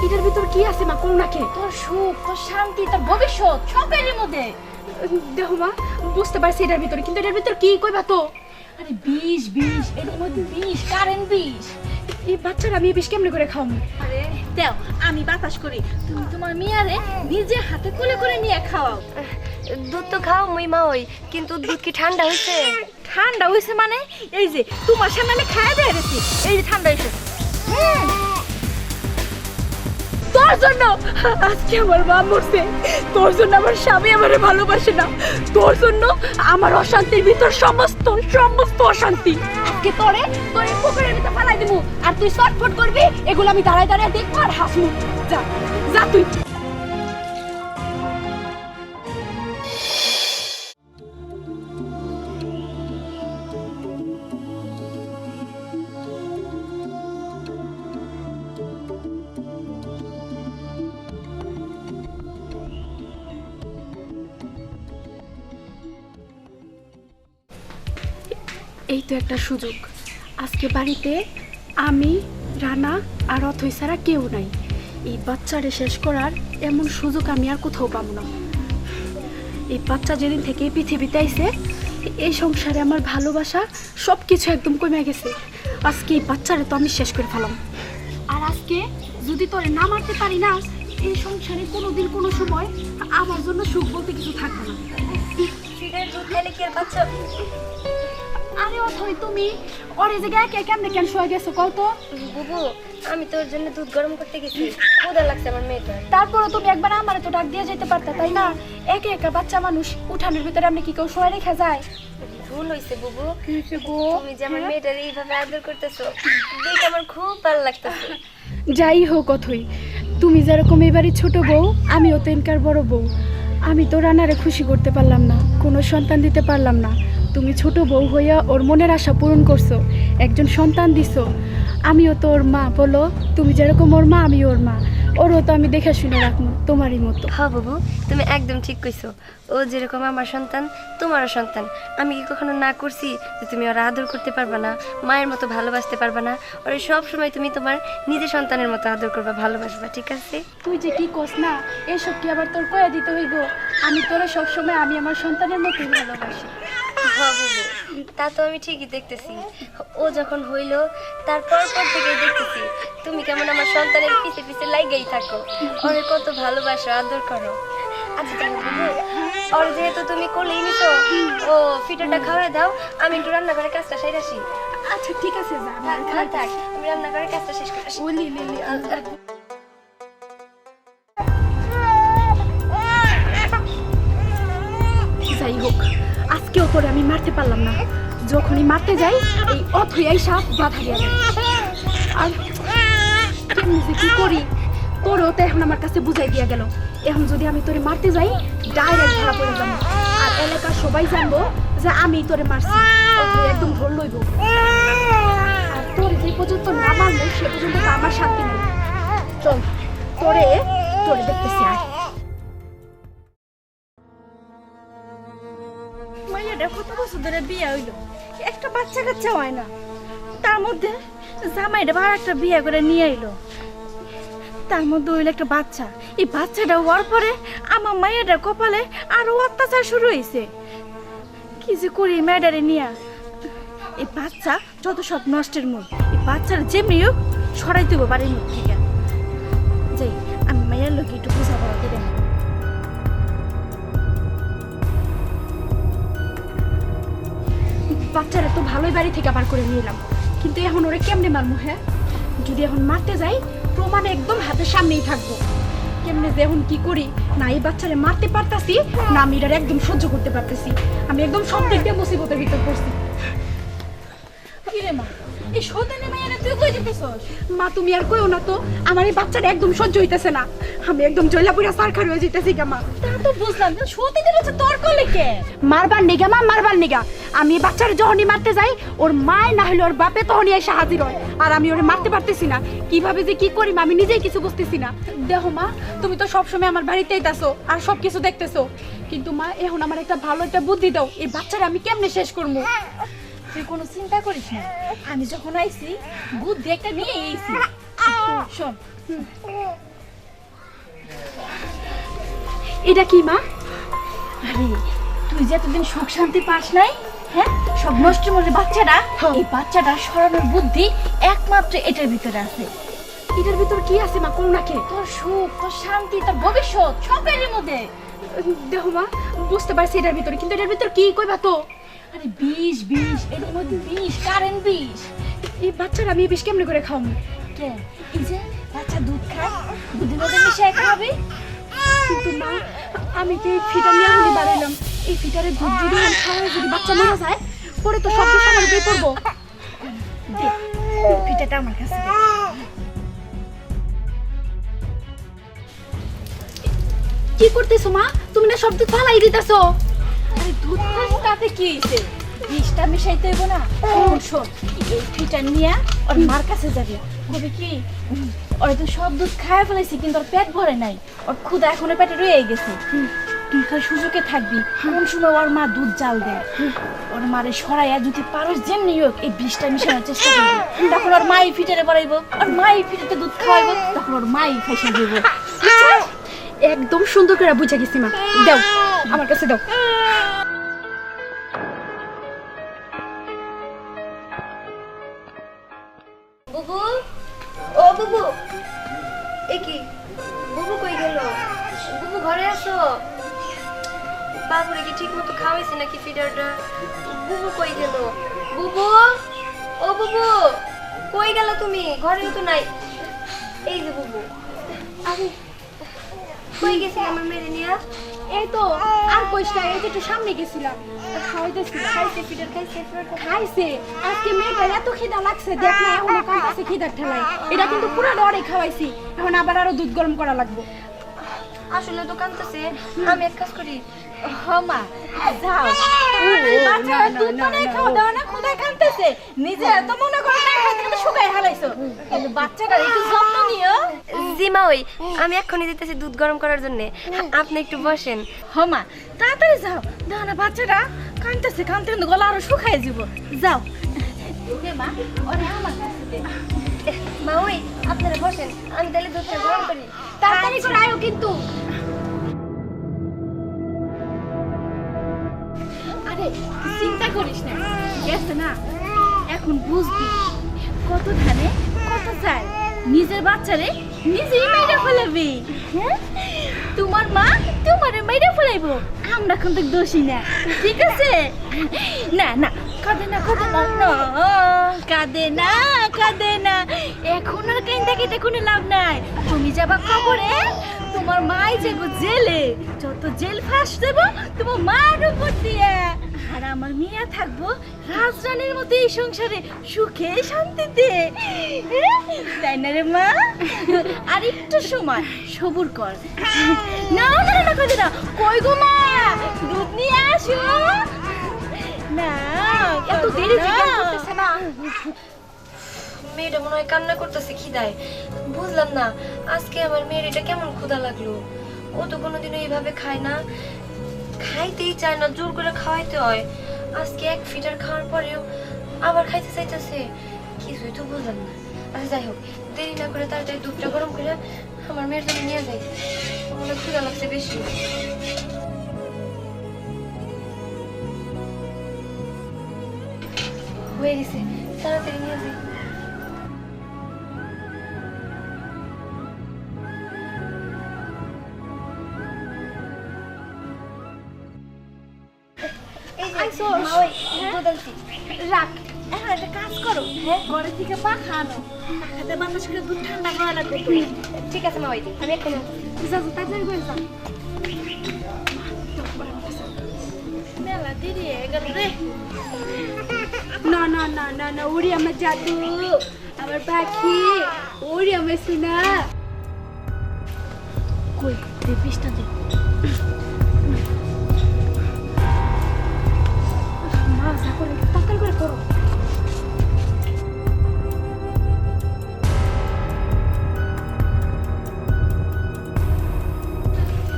এটার ভিতর কি আছে মা কোন নাকি? তোর সুখ, তোর শান্তি, তোর ভবিষ্যৎ সবেরই মধ্যে। দেখো মা, বুঝতে পারছি এটার ভিতরে, কিন্তু এটার ভিতর কি কইবা তো? আরে বিষ বিষ, এটার মধ্যে বিষ, কারেন্ট বিষ। এই বাচ্চারা আমি বিষ কেমনে করে খাওয়াবো? আরে দেও, আমি বাতাস করি, তুমি তোমার মেয়ারে নিজে হাতে কোলে করে নিয়ে খাওয়াও। দুধ তো খাও মুই মা ওই, কিন্তু দুধ কি ঠান্ডা হয়েছে? ঠান্ডা হয়েছে মানে? এই যে তোমার সামনে আমি খাইয়া দিয়ে গেছি, এই যে ঠান্ডা হয়েছে। তোর জন্য আজকে আমার মা মরছে, তোর জন্য আমার স্বামী আমারে ভালোবাসে না, তোর জন্য আমার অশান্তির ভিতর সমস্ত সমস্ত অশান্তি। আজকে তোরে পুকুরের ভিতর ফেলাই দিবো, আর তুই শর্টফট করবি, এগুলো আমি দাঁড়ায় দাঁড়ায় দেখবো আর হাসবো। যা যা তুই। এই তো একটা সুযোগ, আজকে বাড়িতে আমি, রানা আর অথই ছাড়া কেউ নাই। এই বাচ্চারে শেষ করার এমন সুযোগ আমি আর কোথাও পাবো না। এই বাচ্চা যেদিন থেকে এই পৃথিবীতে আইছে, এই সংসারে আমার ভালোবাসা সব কিছু একদম কমে গেছে। আজকে এই বাচ্চারে তো আমি শেষ করে ফেলাম। আর আজকে যদি তোরে না মারতে পারি না, এই সংসারে কোনোদিন কোনো সময় আমার জন্য সুখ বলতে কিছু থাকবে না। ফিরের দুধ খেলে কি আর বাচ্চা? আরে অথই, তুমি ওরে জায়গায় কে কেমনে কেন শুয়ে গেছো কও তো? বুবু, আমি তোর জন্য দুধ গরম করতে গেছি, ক্ষুধা লাগছে আমার মেয়েটার। তারপরও তুমি একবার আমারে তো ডাক দিয়ে যেতে পারতা, তাই না? একা একা বাচ্চা মানুষ উঠানের ভিতরে আপনি কি কেউ শোয়া রেখা যায়? ভুল হয়েছে বুবু, কি হয়েছে গো? তুমি যে আমার মেয়েটার এইভাবে আদর করতেছো, দেখে আমার খুব ভালো লাগতেছে। যাই হোক অথই, তুমি যেরকম এবারে ছোট বউ, আমিও তো এনকার বড় বউ। আমি তো রানারে খুশি করতে পারলাম না, কোনো সন্তান দিতে পারলাম না। তুমি ছোট বউ হইয়া ওর মনের আশা পূরণ করছো, একজন সন্তান দিছো। আমিও তো ওর মা, বলো? তুমি যেরকম ওর মা, আমি ওর মা। ওরও তো আমি দেখে শুনে রাখবো তোমারই মতো। হ্যাঁ বুবু, তুমি একদম ঠিক কইছো। ও যেরকম আমার সন্তান, তোমারও সন্তান। আমি কি কখনো না করছি যে তুমি ওরা আদর করতে পারবা না, মায়ের মতো ভালোবাসতে পারবা না? ওরা সব সময় তুমি তোমার নিজের সন্তানের মতো আদর করবা, ভালোবাসবা, ঠিক আছে? তুই যে কি কস না, এসব কি আবার তোর কয়া দিতে হইব? আমি তোরা সবসময় আমি আমার সন্তানের মতোই ভালোবাসি। হ্যাঁ বুবু, তা তো আমি ঠিকই দেখতেছি। ও যখন হইলো তারপর থেকেই দেখতেছি তুমি কেমন আমার সন্তানের পিছে পিছে লাইগাই থাকো, ওরে কত ভালোবাসো, আদর করো। আচ্ছা তাহলে বুবু, ওর যেহেতু তুমি কোলেই নিছো, ও ফিটোটা খাওয়াই দাও, আমি একটু রান্নাঘরের কাজটা সেরে আসি। আচ্ছা ঠিক আছে, যা। হ্যাঁ থাক, আমি রান্নাঘরের কাজটা শেষ করে আসি। বলি লিলি, যাই হোক, আজকেও তোরে আমি মারতে পারলাম না। যখনই মারতে যাই, এই অথই আইসা বাধা দিয়ে দেয়। আর কেমনি যে কি করি, তোরেও তো এখন আমার কাছে বুঝাই দিয়া গেল। এখন যদি আমি তোরে মারতে যাই, ডাইরেক্ট ধরা পড়ে যাবো, আর এলাকার সবাই জানবো যে আমি তোরে মারছি। অথই একদম ধর লইব। আর তোরে যে পর্যন্ত না মারলো, সে পর্যন্ত তো আমার শান্তি নেই। চল, তোরে তোরে দেখতেছি। আর মাইয়াটা কত বছর ধরে বিয়ে হইলো, একটা বাচ্চা কাচ্চা হয় না, তার মধ্যে জামাইটা আর একটা বিয়ে করে নিয়ে আইলো, তার মধ্যে হইলো একটা বাচ্চা। এই বাচ্চাটা হওয়ার পরে আমার মাইয়াটার কপালে আরো অত্যাচার শুরু হয়েছে। কি যে করি মেয়েটারে নিয়ে, এই বাচ্চা যত সব নষ্টের মূল। এই বাচ্চার যেমনি হোক সরাই দেবো বাড়ির মুখ থেকে। যাই, আমি মাইয়ার লোকে একটু বোঝাপড়া করে। বাচ্চারা তো ভালোই বাড়ি থেকে আবার করে নিলাম, কিন্তু এখন ওরে কেমনে মারমু? হ্যাঁ, যদি এখন মারতে যাই, প্রমাণ একদম হাতের সামনেই থাকবো। কেমনে যে এখন কি করি? না এই বাচ্চারে মারতে পারতাছি, না আমি এটার একদম সহ্য করতে পারতেছি। আমি একদম সব দিক দিয়ে মুসিবতের ভিতর পড়ছি। কি রে মা, এই সৌদানে মাইয়ারা তুই কই দিতেছস? মা তুমি আর কইও না তো, আমার এই বাচ্চাটা একদম সহ্য হইতেছে না। আমি একদম জয়লাপুরা সারখার হয়ে যাইতেছি গা মা। তা তো বুঝলাম, সৌদিনে হচ্ছে তোর কলে কে? মারবার নিগা মা, মারবার নিগা। আমি এই বাচ্চারে যখনই মারতে যাই, ওর মায় না হলে ওর বাপে তখনই এসে হাজির হয়, আর আমি ওরে মারতে পারতেছি না। কিভাবে যে কি করি আমি নিজেই কিছু বুঝতেছি না। দেখো মা, তুমি তো সবসময় আমার বাড়িতেই তাসো আর সবকিছু দেখতেছো, কিন্তু মা এখন আমার একটা ভালো একটা বুদ্ধি দাও, এই বাচ্চারা আমি কেমনে শেষ করবো? তুই কোনো চিন্তা করিস না, আমি যখন আইছি বুদ্ধি একটা নিয়ে আইছি। শোন, এটা কি মা? আরে তুই যে এতদিন সুখ শান্তি পাস নাই, হ্যাঁ, সব নষ্ট মনে বাচ্চাটা, এই বাচ্চাটা সরানোর বুদ্ধি একমাত্র এটার ভিতরে আছে। এটার ভিতর কি আছে মা, কোন নাকে? তোর সুখ, তোর শান্তি, তোর ভবিষ্যৎ সব এর মধ্যে। দেখো মা, বুঝতে পারছি এটার ভিতরে, কিন্তু এটার ভিতর কি কইবা তো? আরে বিষ বিষ, এর মধ্যে বিষ, কারেন্ট বিষ। এই বাচ্চারা আমি বেশ কেমনে করে খাওয়াবো? কে? এই যে বাচ্চা দুধ খায়, দুধের মধ্যে মিশিয়ে খাওয়াবি। কিন্তু মা, আমি তো এই ফিটার নিয়ে এখনই বাড়াইলাম, এই ফিটারে দুধ যদি আমি খাওয়াই, যদি বাচ্চা মারা যায়, পরে তো সব কিছু আমার উপরেই পড়বো। দে, ফিটাটা আমার কাছে দে। কি করতেছো মা? তুমি না সব দুধ ফালাই দিতেছো। আরে দুধ খাস তাতে কি হইছে? বিষটা মিশাইতে হইব না। এখন শোন, এই ফিটার নিয়ে ওর মার কাছে যাবি। বলবি কি, ওরা তো সব দুধ খায় ফেলাইছি, কিন্তু ওর পেট ভরে নাই, ওর ক্ষুধা এখনো পেটে রয়ে গেছে। তুই খালি সুযোগে থাকবি, কোন সময় ওর মা দুধ জাল দেয়, ওর মারে সরাইয়া যদি পারস যেমনি হোক এই বিষটা মিশানোর চেষ্টা করবি। তখন ওর মাই ফিটারে বাড়াইব, ওর মাই ফিটাতে দুধ খাওয়াইব, তখন ওর মাই খাইসা দিব। একদম সুন্দর করে বুঝে গেছি মা। দাও, আমার কাছে দাও। বুবু, ও বুবু, এ কি? বুবু কই গেল? বুবু ঘরে আসো। বাবুরে কি ঠিক মতো খাওয়াইছি নাকি ফিডারটা? বুবু কই গেল? বুবু, ও বুবু, কই গেল তুমি? ঘরেও তো নাই। এই যে বুবু, আরে কই গেছি আমার মেরে নিয়া? এই তো আর কইস না, এই যে একটু সামনে গেছিলাম, খাওয়াইতেছি। খাইছে ফিডার, খাইছে ফিডার। খাইছে। আজকে মেয়েটার এত খিদা লাগছে, দেখ না এখন কাঁদতেছে খিদার ঠেলায়। এটা কিন্তু পুরো ডরে খাওয়াইছি, এখন আবার আরো দুধ গরম করা লাগবে। আসলে তো কাঁদতেছে। আমি এক কাজ করি, মা যাও, বাচ্চারা দুধ বানাই খাওয়া দাও না, ক্ষুধায় কাঁদতেছে, নিজে এত মনে করো না খাইতে তো শুকাই হালাইছো, কিন্তু বাচ্চাটার একটু যত্ন নিও। জিমা ওই আমি এক্ষুনি দিতেছি দুধ গরম করার জন্য, আপনি একটু বসেন। মা তাড়াতাড়ি যাও, দাও না বাচ্চাটা কাঁদতেছে, কাঁদতে কিন্তু গলা আরো শুকাই যাব। যাও মা, ওরে আমার কাছে দে। মা ওই আপনারা বসেন, আমি তাহলে দুধটা গরম করি। তাড়াতাড়ি করে আয়ো কিন্তু। আরে চিন্তা করিস না, গেছে না, এখন বুঝবি কত ধানে কত চাল, নিজের বাচ্চারে নিজেই মাইরা ফেলাবি। হ্যাঁ, তোমার মা তোমারে মাইরা ফেলাইবো, আমরা কিন্তু দোষী না, ঠিক আছে? না না, কাঁদে না, কাঁদে না, না কাঁদে না, কাঁদে না, এখন আর কাইন্দা কেটে কোনো লাভ নাই। তুমি যাবা খবরে, তোমার মাই যাবো জেলে, যত জেল ফাঁস দেবো তোমার মার উপর দিয়ে, আর আমার মেয়ে থাকবো রাজরানীর মতো এই সংসারে সুখে শান্তিতে, তাই না রে মা? আর একটু সময় সবুর কর। না না না, কাঁদে না, কই গো মা, দুধ নিয়ে আসো না, এত দেরি যে কেন করতেছে না? মেয়েটা মনে হয় কান্না করতেছে খিদায়। বুঝলাম না আজকে আমার মেয়ের এটা কেমন ক্ষুধা লাগলো। ও তো কোনোদিনও এইভাবে খায় না, খাইতেই চায় না, জোর করে খাওয়াইতে হয়। আজকে এক ফিটার খাওয়ার পরেও আবার খাইতে চাইতেছে, কিছুই তো বুঝলাম না। আচ্ছা যাই হোক, দেরি না করে তাড়াতাড়ি দুধটা গরম করে আমার মেয়ের জন্য নিয়ে যাই, আমার ক্ষুধা লাগছে বেশি। হয়ে গেছে, তাড়াতাড়ি নিয়ে যাই। রাখ, এখন একটা কাজ করো, হ্যাঁ, ঘরের থেকে পাখা আনো, পাখাতে বাতাস করে দুধ ঠান্ডা করা লাগবে। ঠিক আছে মা, ওই আমি এক্ষুনি তাড়াতাড়ি করে যাও। মেলা দেরি হয়ে গেল রে। না না না না না, ওরে আমার জাদু, আমার পাখি, ওরে আমার সোনা। কই দে, বিষটা দে। মা যা করে তাড়াতাড়ি করে করো।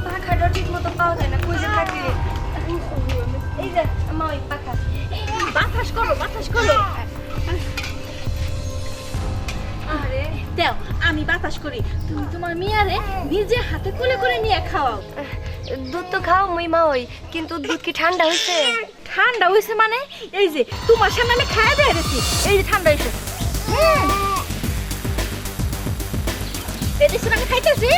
পাখাটা ঠিক মতো পাওয়া যায় না, কই যে থাকে। এই যে মা ওই পাখা, বাতাস করো, বাতাস করো। আরে দেও, আমি বাতাস করি, তুমি তোমার মেয়ারে নিজে হাতে কোলে করে নিয়ে খাওয়াও। দুধ তো খাও মুই মা ওই, কিন্তু দুধ কি ঠান্ডা হয়েছে? ঠান্ডা হয়েছে মানে? এই যে তোমার সামনে আমি খাইয়া দিয়ে গেছি, এই যে ঠান্ডা হয়েছে। এদিকে আমি খাইতেছি।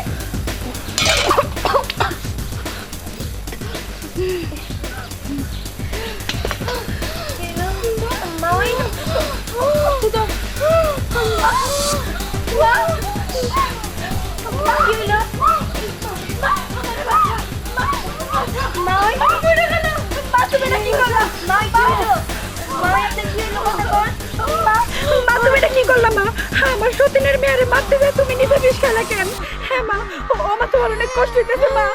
মা ওই আমার সতীনের মেয়েরে মারতে যায়, তুমি নিজে বিষ খেলা কেন? হ্যাঁ মা, আমার তো অনেক কষ্ট হইতেছে মা।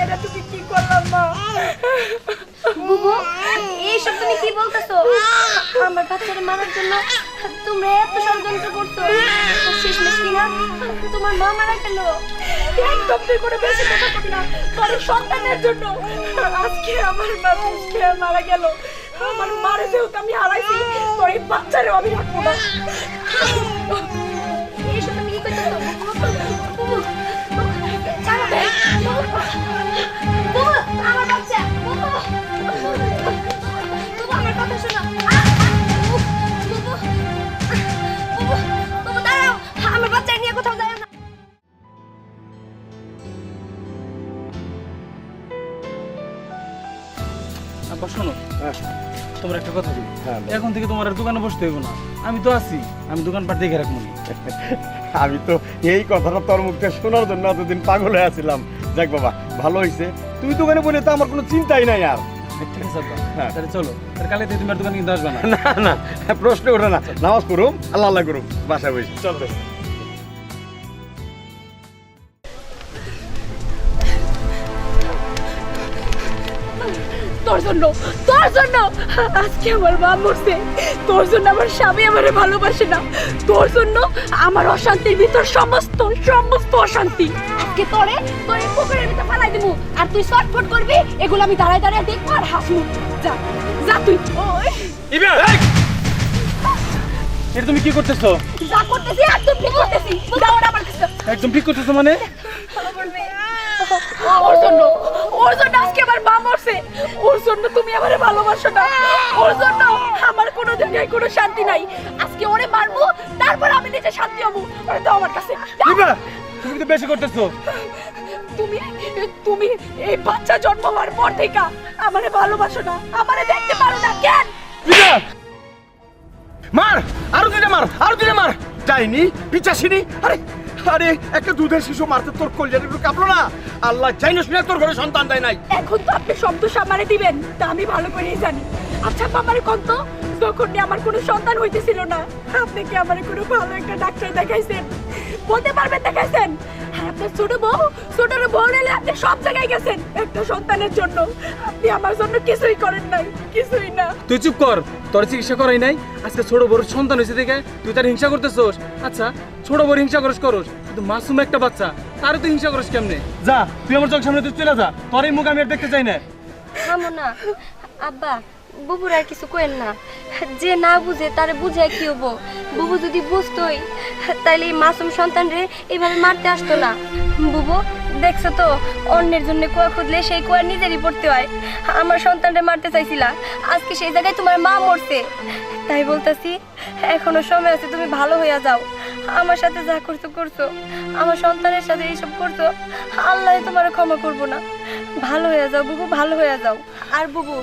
এটা তুমি কি করলাম মা? বুবু, এইসব তুমি কি বলতেছো? আমার বাচ্চারে মারার জন্য তোমরা এত ষড়যন্ত্র করছো, শেষমেশ কিনা তোমার মা মারা গেল। একদম তুই করে বেশি কথা কবি না, তোর সন্তানের জন্য আজকে আমার মা আজকে মারা গেল। আমার মারে যেহেতু আমি হারাইছি, তোর এই বাচ্চারেও আমি রাখবো না। এইসব তুমি কি করতেছো? বুবু, বুবু, আমার বাচ্চা, বুবু, বুবু, আমার কথা শোনো। বুবু, বুবু, বুবু, দাঁড়াও, আমার বাচ্চা নিয়ে কোথাও যায় না। আব্বা শোনো, তোমার একটা কথা বলি। হ্যাঁ, বলো। এখন থেকে তোমার আর দোকানে বসতে হইব না, আমি তো আছি, আমি দোকানপাট দেখে রাখবো নি। আমি তো এই কথাটা তোর মুখে শোনার জন্য এতদিন পাগল হয়ে আছিলাম। যাক বাবা, ভালো হয়েছে তুই দোকানে বলে, তো আমার কোনো চিন্তাই নাই আর। ঠিক আছে আব্বা, হ্যাঁ। তাহলে চলো, তাহলে কালে থেকে তুমি আর দোকানে কিন্তু আসবে না। না না, প্রশ্ন ওঠে না। নামাজ পড়ুম, আল্লাহ আল্লাহ করুম, বাসায় বসে চল। তোর জন্য আজকে আমার মা মরছে, তোর জন্য আমার স্বামী আমারে ভালোবাসে না, তোর জন্য আমার অশান্তির ভিতর সমস্ত অশান্তি আজকে তোরে পুকুরের ভিতর ফালাই দিব। আর তুই শর্টফট করবি, এগুলো আমি দাঁড়ায় দাঁড়ায় দেখবো আর হাসবো। যা যা তুই। ইবা, এটা তুমি কি করতেছো? যা করতেছি একদম ঠিক করতেছি। দাও না আমার কাছে। একদম ঠিক করতেছো মানে? ওর জন্য আজকে আমার মা মরছে, ওর জন্য তুমি আমারে ভালোবাসো না, ওর জন্য আমার কোনো জায়গায় কোনো শান্তি নাই। আজকে ওরে মারবো, তারপর আমি নিজে শান্তি হবো। ওরে দাও আমার কাছে। ইবা, তুমি তো বেশি করতেছো। তুমি এই বাচ্চা জন্ম হওয়ার পর থেকে আমারে ভালোবাসো না, আমারে দেখতে পারো না কেন? ইবা, মার, আরো দিনে মার, আরো দিনে মার। যাইনি পিচাসিনি। আরে আরে, একটা দুধের শিশু মারতে তোর কলিজার একটু কাঁপলো না? আল্লাহ জানিস না তোর ঘরে সন্তান দেয় নাই। এখন তো আপনি শব্দ সামারে দিবেন, তা আমি ভালো করেই জানি। আচ্ছা বাবারে কত, যখন আমার কোনো সন্তান হইতেছিল না, আপনি কি আমার কোনো ভালো একটা ডাক্তার দেখাইছেন? বলতে পারবেন দেখাইছেন? হ্যাঁ, আপনার ছোট বউ নিলে আপনি সব জায়গায় গেছেন একটা সন্তানের জন্য। আপনি আমার জন্য কিছুই করেন নাই, কিছুই না। তুই চুপ কর, তোর চিকিৎসা করাই নাই। আজকে ছোট বড় সন্তান হয়েছে দেখে তুই তার হিংসা করতেছোস। আচ্ছা, ছোট বড় হিংসা করস, কিন্তু মাসুম একটা বাচ্চা, তারও তুই হিংসা করস কেমনে? যা, তুই আমার চোখ সামনে তুই চলে যা, তোর এই মুখ আমি আর দেখতে চাই না। থামো না আব্বা, বুবুর আর কিছু কইেন না। যে না বুঝে তারে বুঝায় কি হবো? বুবু যদি বুঝতোই তাইলে এই মাসুম সন্তান রে এইভাবে মারতে আসতো না। বুবু, দেখছো তো, অন্যের জন্য কুয়া খুঁজলে সেই কুয়া নিজেরই পড়তে হয়। আমার সন্তানরে মারতে চাইছিলা, আজকে সেই জায়গায় তোমার মা মরছে। তাই বলতাছি, এখনো সময় আছে, তুমি ভালো হইয়া যাও। আমার সাথে যা করছো, আমার সন্তানের সাথে এইসব করছো, আল্লাহ তোমার ক্ষমা করবো না। ভালো হয়ে যাও বুবু, ভালো হয়ে যাও। আর বুবু,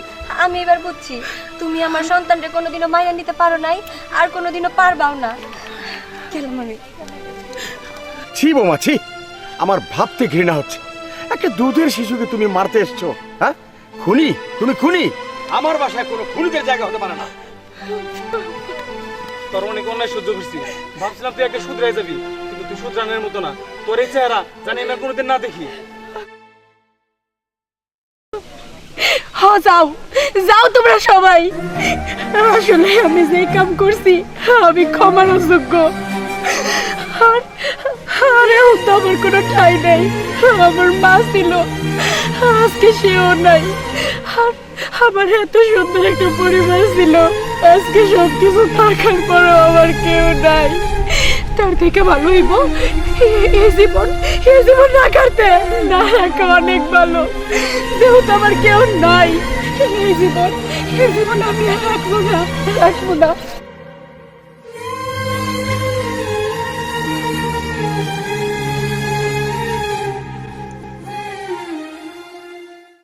আমি এবার বুঝছি, তুমি আমার সন্তানকে কোনোদিনও মাইনা নিতে পারো নাই, আর কোনোদিনও পারবাও না। কেলমনি, ছি বোমা, ছি, আমার ভাবতে ঘৃণা হচ্ছে। একটা দুধের শিশুকে তুমি মারতে এসছো? হ্যাঁ, খুনি, তুমি খুনি। আমার বাসায় কোনো খুনিদের জায়গা হতে পারে না। তোর অনেক অন্যায় সহ্য করছি, ভাবছিলাম তুই একটা শুধরাই যাবি, কিন্তু তুই শুধরানোর মতো না। তোর এই চেহারা জানি আমি আর কোনোদিন না দেখি। যাও যাও তোমরা সবাই। আসলে আমি যে কাম করছি আমি ক্ষমার অযোগ্য। আরেও তো আমার কোনো ঠাই নেই। আমার মা ছিল, আজকে সেও নাই। আর আমার এত সুন্দর একটা পরিবার ছিল, আজকে সবকিছু থাকার পরও আমার কেউ নাই। তার থেকে ভালো হইব এই জীবন না কাটতে না রাখা অনেক ভালো। যেহেতু আমার কেউ নাই, এই জীবন আমি আর রাখবো না।